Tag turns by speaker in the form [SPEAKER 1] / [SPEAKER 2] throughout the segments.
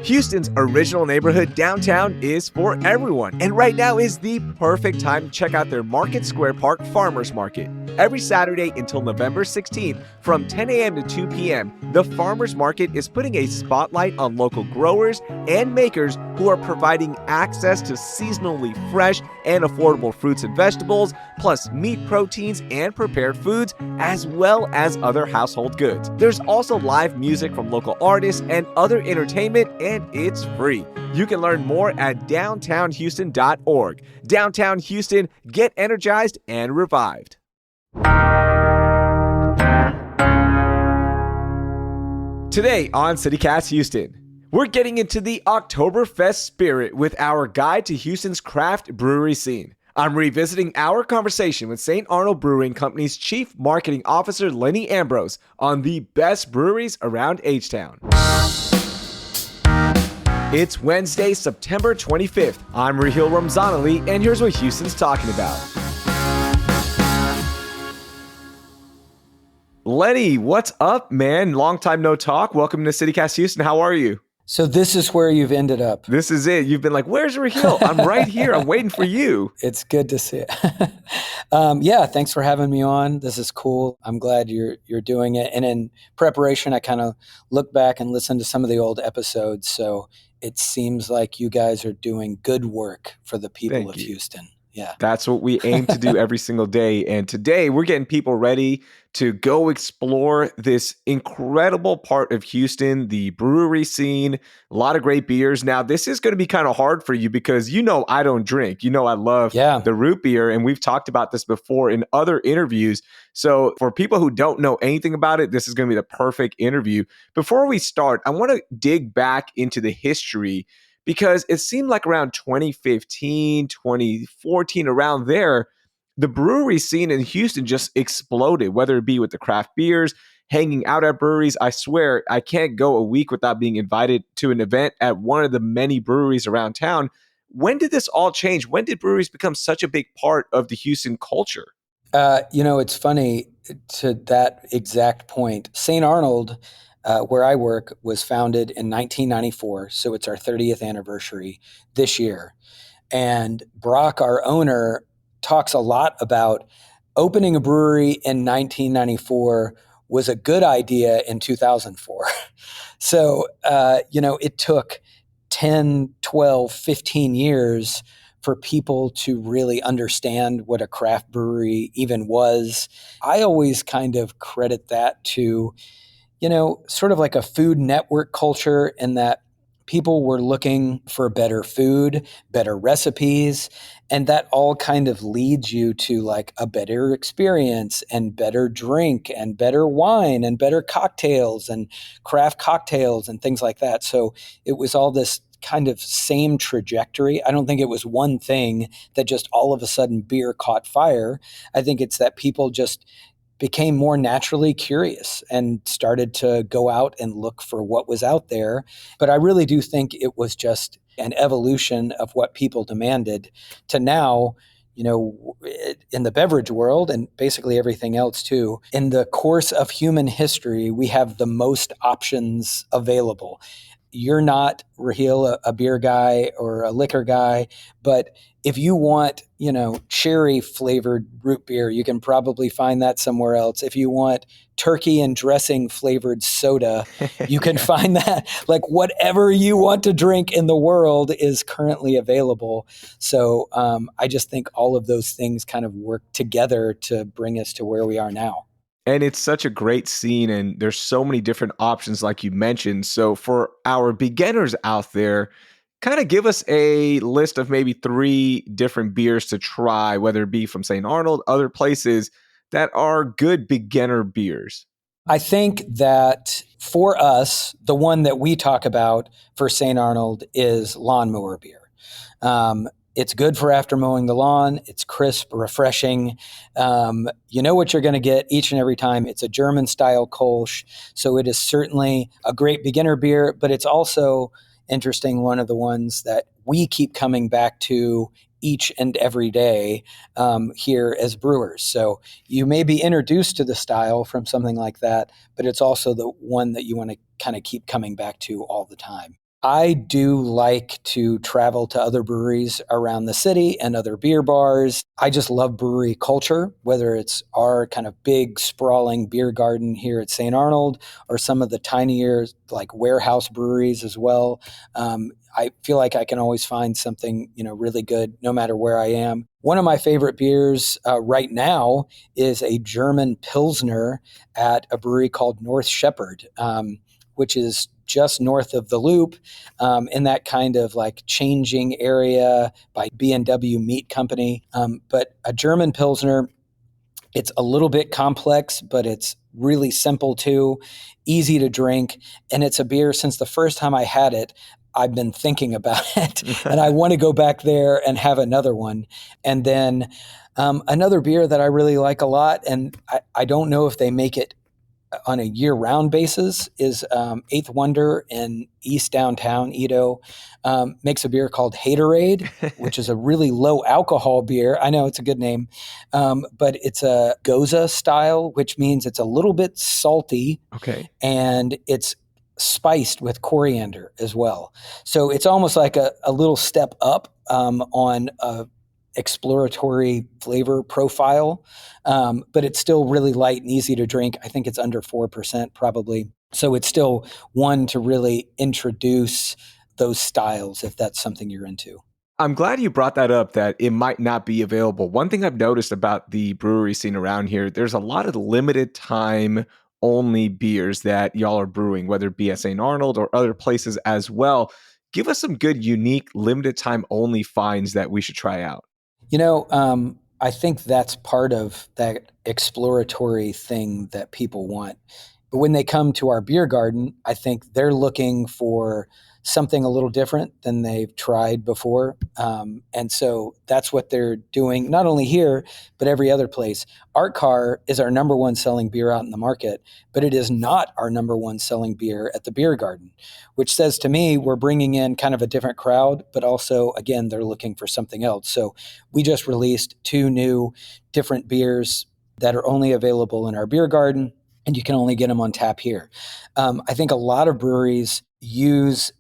[SPEAKER 1] Houston's original neighborhood downtown is for everyone, and right now is the perfect time to check out their Market Square Park Farmers Market. Every Saturday until November 16th from 10 a.m. to 2 p.m., the Farmers Market is putting a spotlight on local growers and makers who are providing access to seasonally fresh and affordable fruits and vegetables, plus meat proteins and prepared foods, as well as other household goods. There's also live music from local artists and other entertainment, and it's free. You can learn more at downtownhouston.org. Downtown Houston, get energized and revived. Today on CityCast Houston, we're getting into the Oktoberfest spirit with our guide to Houston's craft brewery scene. I'm revisiting our conversation with Saint Arnold Brewing Company's Chief Marketing Officer, Lennie Ambrose, on the best breweries around H-Town. It's Wednesday, September 25th. I'm Raheel Ramzanali, and here's what Houston's talking about. Lenny, what's up, man? Long time no talk. Welcome to CityCast Houston. How are you?
[SPEAKER 2] So this is where you've ended up.
[SPEAKER 1] This is it. You've been like, where's Raheel? I'm right here. I'm waiting for you.
[SPEAKER 2] It's good to see it. Yeah, thanks for having me on. This is cool. I'm glad you're doing it. And in preparation, I kind of looked back and listened to some of the old episodes. So it seems like you guys are doing good work for the people of Houston. Yeah.
[SPEAKER 1] That's what we aim to do every single day. And today we're getting people ready to go explore this incredible part of Houston, the brewery scene, a lot of great beers. Now, this is going to be kind of hard for you because I don't drink. I love the root beer, and we've talked about this before in other interviews. So for people who don't know anything about it, this is going to be the perfect interview. Before we start, I want to dig back into the history because it seemed like around 2015, 2014, around there, the brewery scene in Houston just exploded, whether it be with the craft beers, hanging out at breweries. I swear, I can't go a week without being invited to an event at one of the many breweries around town. When did this all change? When did breweries become such a big part of the Houston culture?
[SPEAKER 2] It's funny to that exact point. Saint Arnold, where I work, was founded in 1994, so it's our 30th anniversary this year. And Brock, our owner, talks a lot about opening a brewery in 1994 was a good idea in 2004. So, it took 10, 12, 15 years for people to really understand what a craft brewery even was. I always kind of credit that to sort of like a Food Network culture, in that people were looking for better food, better recipes, and that all kind of leads you to like a better experience and better drink and better wine and better cocktails and craft cocktails and things like that. So it was all this kind of same trajectory. I don't think it was one thing that just all of a sudden beer caught fire. I think it's that people just became more naturally curious and started to go out and look for what was out there. But I really do think it was just an evolution of what people demanded to now, in the beverage world and basically everything else too. In the course of human history, we have the most options available. You're not, Raheel, a beer guy or a liquor guy, but if you want, cherry flavored root beer, you can probably find that somewhere else. If you want turkey and dressing flavored soda, you can find that. Like whatever you want to drink in the world is currently available. So I just think all of those things kind of work together to bring us to where we are now.
[SPEAKER 1] And it's such a great scene, and there's so many different options like you mentioned. So for our beginners out there, kind of give us a list of maybe 3 different beers to try, whether it be from St. Arnold, other places that are good beginner beers.
[SPEAKER 2] I think that for us, the one that we talk about for St. Arnold is lawnmower beer. It's good for after mowing the lawn. It's crisp, refreshing. You know what you're going to get each and every time. It's a German-style Kolsch, so it is certainly a great beginner beer, but it's also interesting, one of the ones that we keep coming back to each and every day here as brewers. So you may be introduced to the style from something like that, but it's also the one that you want to kind of keep coming back to all the time. I do like to travel to other breweries around the city and other beer bars. I just love brewery culture, whether it's our kind of big, sprawling beer garden here at St. Arnold or some of the tinier, like warehouse breweries as well. I feel like I can always find something, really good no matter where I am. One of my favorite beers right now is a German Pilsner at a brewery called North Shepherd, which is just north of the Loop, in that kind of like changing area by B&W Meat Company. But a German Pilsner, it's a little bit complex, but it's really simple too, easy to drink. And it's a beer, since the first time I had it, I've been thinking about it. And I want to go back there and have another one. And then another beer that I really like a lot, and I don't know if they make it on a year-round basis, is Eighth Wonder in East Downtown Edo, makes a beer called Haterade, which is a really low alcohol beer. I know it's a good name, but it's a Goza style, which means it's a little bit salty
[SPEAKER 1] Okay.
[SPEAKER 2] and it's spiced with coriander as well. So it's almost like a little step up on a exploratory flavor profile, but it's still really light and easy to drink. I think it's under 4% probably. So it's still one to really introduce those styles if that's something you're into.
[SPEAKER 1] I'm glad you brought that up, that it might not be available. One thing I've noticed about the brewery scene around here, there's a lot of limited time only beers that y'all are brewing, whether it be at St. Arnold or other places as well. Give us some good, unique, limited time only finds that we should try out.
[SPEAKER 2] I think that's part of that exploratory thing that people want. But when they come to our beer garden, I think they're looking for something a little different than they've tried before. And so that's what they're doing, not only here, but every other place. Art Car is our number one selling beer out in the market, but it is not our number one selling beer at the beer garden, which says to me we're bringing in kind of a different crowd, but also, again, they're looking for something else. So we just released 2 new different beers that are only available in our beer garden, and you can only get them on tap here. I think a lot of breweries use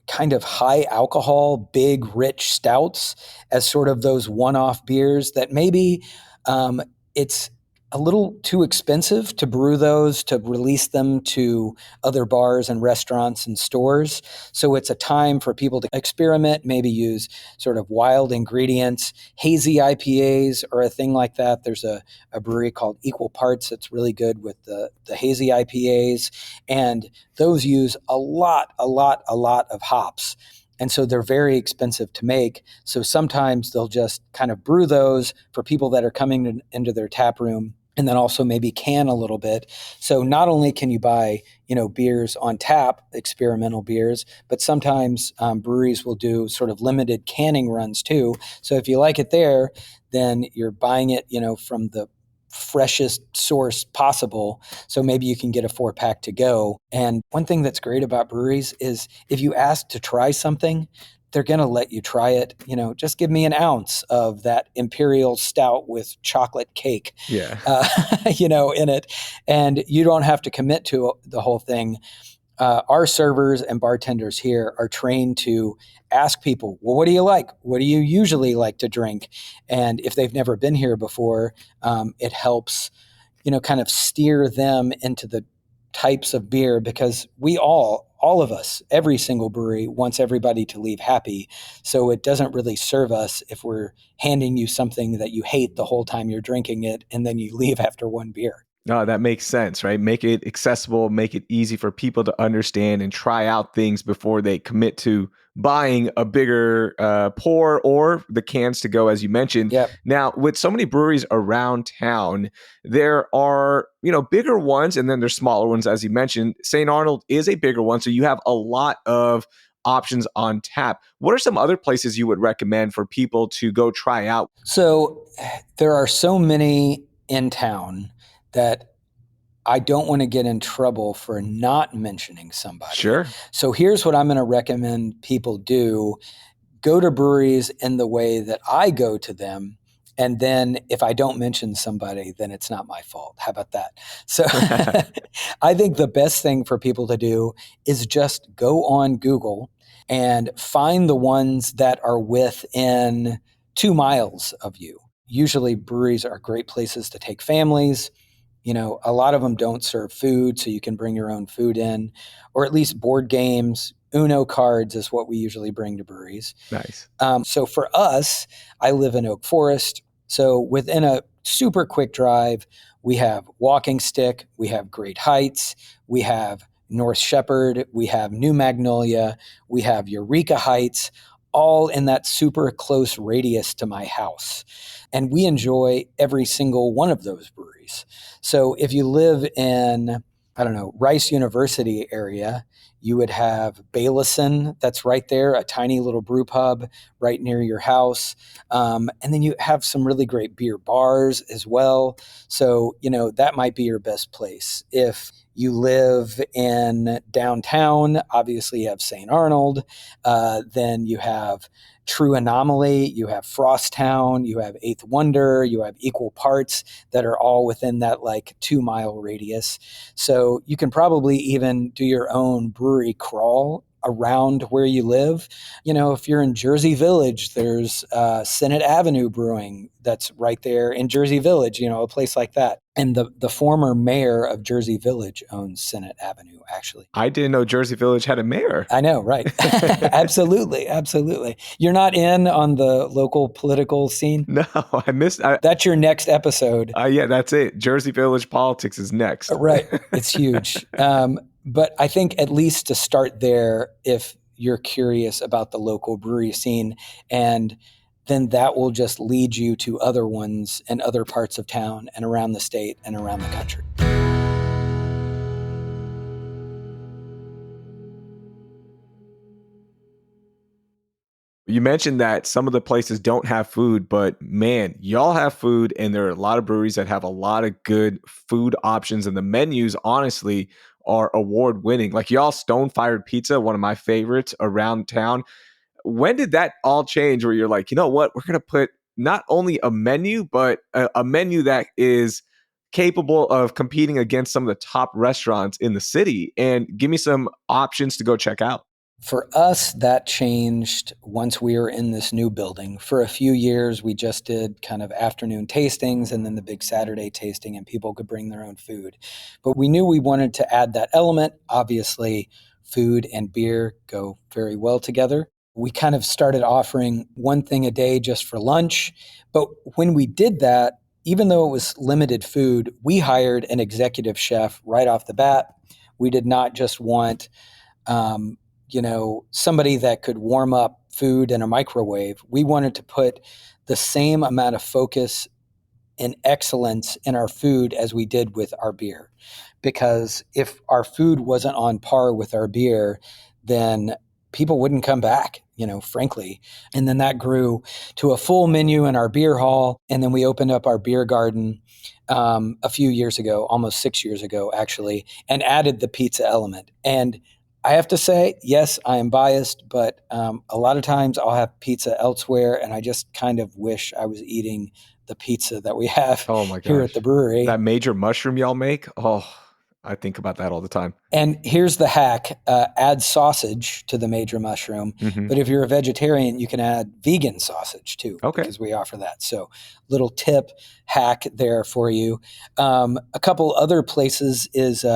[SPEAKER 2] kind of high alcohol, big, rich stouts as sort of those one-off beers that maybe it's a little too expensive to brew those, to release them to other bars and restaurants and stores. So it's a time for people to experiment, maybe use sort of wild ingredients. Hazy IPAs or a thing like that. There's a brewery called Equal Parts that's really good with the hazy IPAs. And those use a lot of hops. And so they're very expensive to make. So sometimes they'll just kind of brew those for people that are coming into their tap room, and then also maybe can a little bit. So not only can you buy, beers on tap, experimental beers, but sometimes breweries will do sort of limited canning runs too. So if you like it there, then you're buying it, from the freshest source possible. So maybe you can get a 4-pack to go. And one thing that's great about breweries is if you ask to try something, they're going to let you try it. Just give me an ounce of that imperial stout with chocolate cake,
[SPEAKER 1] Yeah.
[SPEAKER 2] in it. And you don't have to commit to the whole thing. Our servers and bartenders here are trained to ask people, well, what do you like? What do you usually like to drink? And if they've never been here before, it helps, kind of steer them into the types of beer, because we all of us, every single brewery wants everybody to leave happy. So it doesn't really serve us if we're handing you something that you hate the whole time you're drinking it and then you leave after one beer.
[SPEAKER 1] No, that makes sense, right? Make it accessible, make it easy for people to understand and try out things before they commit to buying a bigger pour or the cans to go, as you mentioned.
[SPEAKER 2] Yep.
[SPEAKER 1] Now, with so many breweries around town, there are, bigger ones and then there's smaller ones, as you mentioned. St. Arnold is a bigger one, so you have a lot of options on tap. What are some other places you would recommend for people to go try out?
[SPEAKER 2] So there are so many in town that I don't want to get in trouble for not mentioning somebody.
[SPEAKER 1] Sure.
[SPEAKER 2] So here's what I'm going to recommend people do. Go to breweries in the way that I go to them. And then if I don't mention somebody, then it's not my fault. How about that? So I think the best thing for people to do is just go on Google and find the ones that are within 2 miles of you. Usually breweries are great places to take families. A lot of them don't serve food, so you can bring your own food in, or at least board games. Uno cards is what we usually bring to breweries.
[SPEAKER 1] Nice.
[SPEAKER 2] So for us, I live in Oak Forest. So within a super quick drive, we have Walking Stick, we have Great Heights, we have North Shepherd, we have New Magnolia, we have Eureka Heights, all in that super close radius to my house. And we enjoy every single one of those breweries. So if you live in, I don't know, Rice University area, you would have Baylison, that's right there, a tiny little brew pub right near your house. And then you have some really great beer bars as well. So, that might be your best place. If you live in downtown, obviously you have Saint Arnold. Then you have True Anomaly, you have Frosttown, you have Eighth Wonder, you have Equal Parts that are all within that 2-mile radius. So you can probably even do your own brewery crawl around where you live. If you're in Jersey Village, there's Senate Avenue Brewing that's right there in Jersey Village, a place like that. And the former mayor of Jersey Village owns Senate Avenue, actually.
[SPEAKER 1] I didn't know Jersey Village had a mayor.
[SPEAKER 2] I know, right? Absolutely. You're not in on the local political scene?
[SPEAKER 1] No, I missed.
[SPEAKER 2] That's your next episode.
[SPEAKER 1] Yeah, that's it. Jersey Village politics is next.
[SPEAKER 2] Right. It's huge. But I think at least to start there, if you're curious about the local brewery scene, and then that will just lead you to other ones in other parts of town and around the state and around the country.
[SPEAKER 1] You mentioned that some of the places don't have food, but man, y'all have food, and there are a lot of breweries that have a lot of good food options, and the menus, honestly, are award winning. Like y'all Stone Fired Pizza, one of my favorites around town. When did that all change where you're like, you know what, we're going to put not only a menu, but a menu that is capable of competing against some of the top restaurants in the city, and give me some options to go check out?
[SPEAKER 2] For us, that changed once we were in this new building. For a few years, we just did kind of afternoon tastings and then the big Saturday tasting, and people could bring their own food. But we knew we wanted to add that element. Obviously, food and beer go very well together. We kind of started offering one thing a day just for lunch. But when we did that, even though it was limited food, we hired an executive chef right off the bat. We did not just want somebody that could warm up food in a microwave. We wanted to put the same amount of focus and excellence in our food as we did with our beer. Because if our food wasn't on par with our beer, then people wouldn't come back, frankly. And then that grew to a full menu in our beer hall. And then we opened up our beer garden a few years ago, almost 6 years ago, actually, and added the pizza element. And I have to say, yes, I am biased, but a lot of times I'll have pizza elsewhere, and I just kind of wish I was eating the pizza that we have here at the brewery.
[SPEAKER 1] That major mushroom y'all make, I think about that all the time.
[SPEAKER 2] And here's the hack. Add sausage to the major mushroom. Mm-hmm. But if you're a vegetarian, you can add vegan sausage too, because we offer that. So little tip hack there for you. A couple other places is,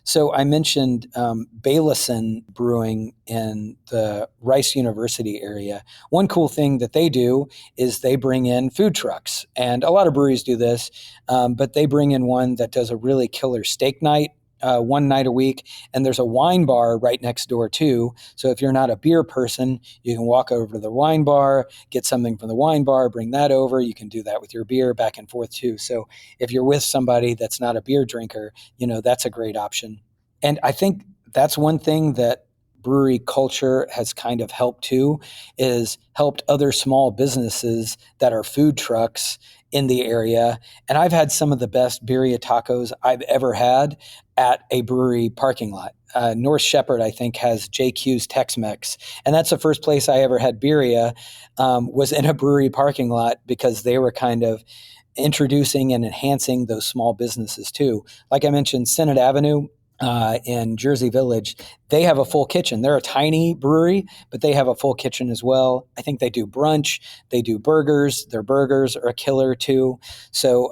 [SPEAKER 2] so I mentioned Baylison Brewing in the Rice University area. One cool thing that they do is they bring in food trucks. And a lot of breweries do this, but they bring in one that does a really killer steak night. One night a week, and there's a wine bar right next door too. So if you're not a beer person, you can walk over to the wine bar, get something from the wine bar, bring that over. You can do that with your beer back and forth too. So if you're with somebody that's not a beer drinker, that's a great option. And I think that's one thing that brewery culture has kind of helped too, is helped other small businesses that are food trucks in the area. And I've had some of the best birria tacos I've ever had at a brewery parking lot. North Shepherd, I think, has JQ's Tex-Mex. And that's the first place I ever had birria, was in a brewery parking lot, because they were kind of introducing and enhancing those small businesses too. Like I mentioned, Senate Avenue, in Jersey Village. They have a full kitchen. They're a tiny brewery, but they have a full kitchen as well. I think they do brunch. They do burgers. Their burgers are a killer too. So,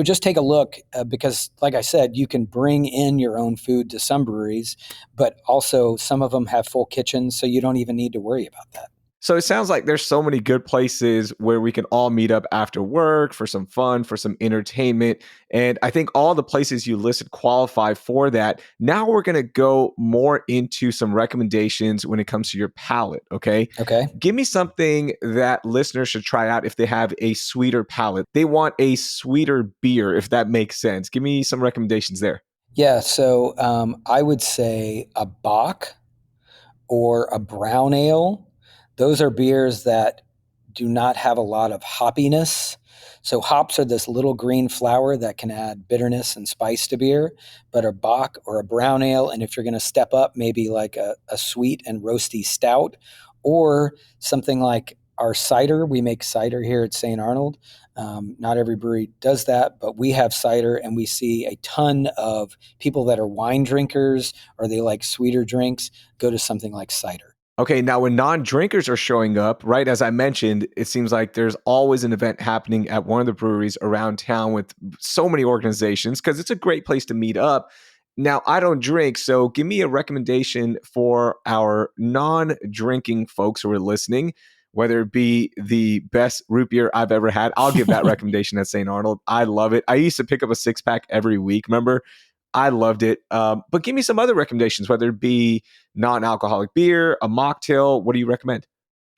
[SPEAKER 2] just take a look because, like I said, you can bring in your own food to some breweries, but also some of them have full kitchens, so you don't even need to worry about that.
[SPEAKER 1] So it sounds like there's so many good places where we can all meet up after work for some fun, for some entertainment. And I think all the places you listed qualify for that. Now we're going to go more into some recommendations when it comes to your palate. Okay.
[SPEAKER 2] Okay.
[SPEAKER 1] Give me something that listeners should try out if they have a sweeter palate. They want a sweeter beer, if that makes sense. Give me some recommendations there.
[SPEAKER 2] Yeah. So I would say a Bock or a brown ale. Those are beers that do not have a lot of hoppiness. So hops are this little green flower that can add bitterness and spice to beer, but a Bock or a brown ale, and if you're going to step up, maybe like a sweet and roasty stout, or something like our cider. We make cider here at Saint Arnold. Not every brewery does that, but we have cider, and we see a ton of people that are wine drinkers or they like sweeter drinks go to something like cider.
[SPEAKER 1] Okay, now when non-drinkers are showing up, right, as I mentioned, it seems like there's always an event happening at one of the breweries around town with so many organizations because it's a great place to meet up. Now, I don't drink, so give me a recommendation for our non-drinking folks who are listening, whether it be the best root beer I've ever had. I'll give that recommendation at St. Arnold. I love it. I used to pick up a 6-pack every week, remember? I loved it. But give me some other recommendations, whether it be non-alcoholic beer, a mocktail. What do you recommend?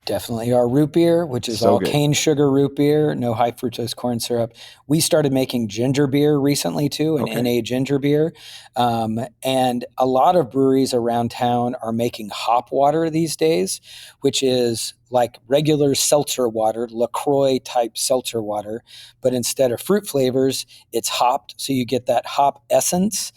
[SPEAKER 2] Definitely our root beer, which is
[SPEAKER 1] So
[SPEAKER 2] all
[SPEAKER 1] good.
[SPEAKER 2] cane sugar root beer, no high fructose corn syrup. We started making ginger beer recently too, an
[SPEAKER 1] Okay.
[SPEAKER 2] NA ginger beer. And a lot of breweries around town are making hop water these days, which is like regular seltzer water, LaCroix type seltzer water, but instead of fruit flavors, it's hopped. So you get that hop essence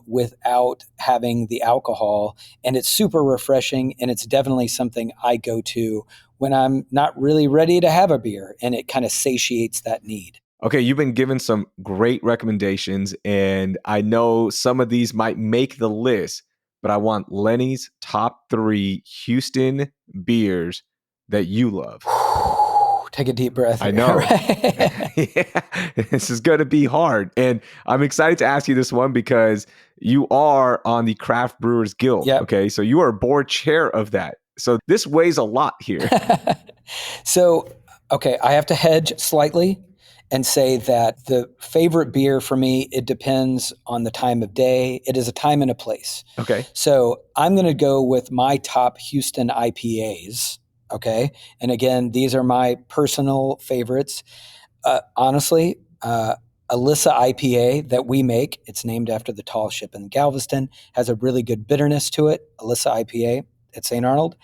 [SPEAKER 2] without having the alcohol. And it's super refreshing. And it's definitely something I go to when I'm not really ready to have a beer. And it kind of satiates that need.
[SPEAKER 1] Okay, you've been given some great recommendations, and I know some of these might make the list, but I want Lenny's top 3 Houston beers that you love.
[SPEAKER 2] Take a deep breath
[SPEAKER 1] I
[SPEAKER 2] here.
[SPEAKER 1] know.
[SPEAKER 2] Right?
[SPEAKER 1] Yeah, this is going to be hard. And I'm excited to ask you this one because you are on the Craft Brewers Guild.
[SPEAKER 2] Yep.
[SPEAKER 1] Okay. So you are board chair of that. So this weighs a lot here.
[SPEAKER 2] So, okay, I have to hedge slightly and say that the favorite beer for me, it depends on the time of day. It is a time and a place.
[SPEAKER 1] Okay.
[SPEAKER 2] So I'm going to go with my top Houston IPAs. Okay. And again, these are my personal favorites. Honestly, Alyssa IPA that we make, it's named after the tall ship in Galveston, has a really good bitterness to it. Alyssa IPA at St. Arnold.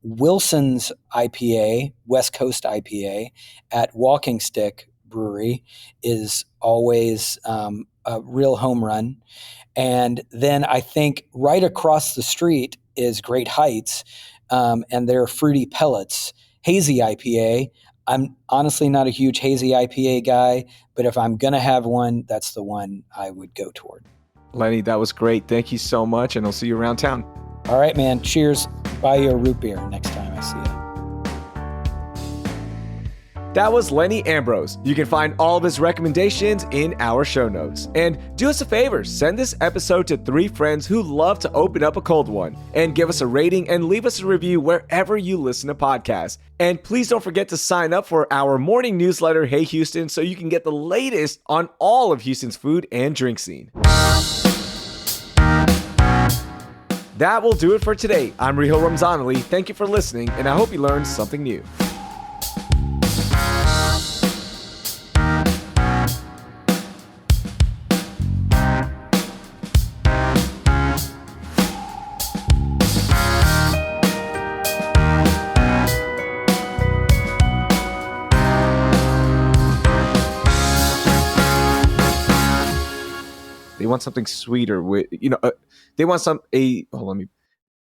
[SPEAKER 2] Wilson's IPA, West Coast IPA at Walking Stick Brewery is always a real home run. And then I think right across the street is Great Heights, and their fruity pellets, hazy IPA. I'm honestly not a huge hazy IPA guy, but if I'm going to have one, that's the one I would go toward.
[SPEAKER 1] Lenny, that was great. Thank you so much. And I'll see you around town.
[SPEAKER 2] All right, man. Cheers. Buy you a root beer next time I see you.
[SPEAKER 1] That was Lennie Ambrose. You can find all of his recommendations in our show notes. And do us a favor, send this episode to 3 friends who love to open up a cold one. And give us a rating and leave us a review wherever you listen to podcasts. And please don't forget to sign up for our morning newsletter, Hey Houston, so you can get the latest on all of Houston's food and drink scene. That will do it for today. I'm Raheel Ramzanali. Thank you for listening, and I hope you learned something new. They want something sweeter with, they want hold on, let me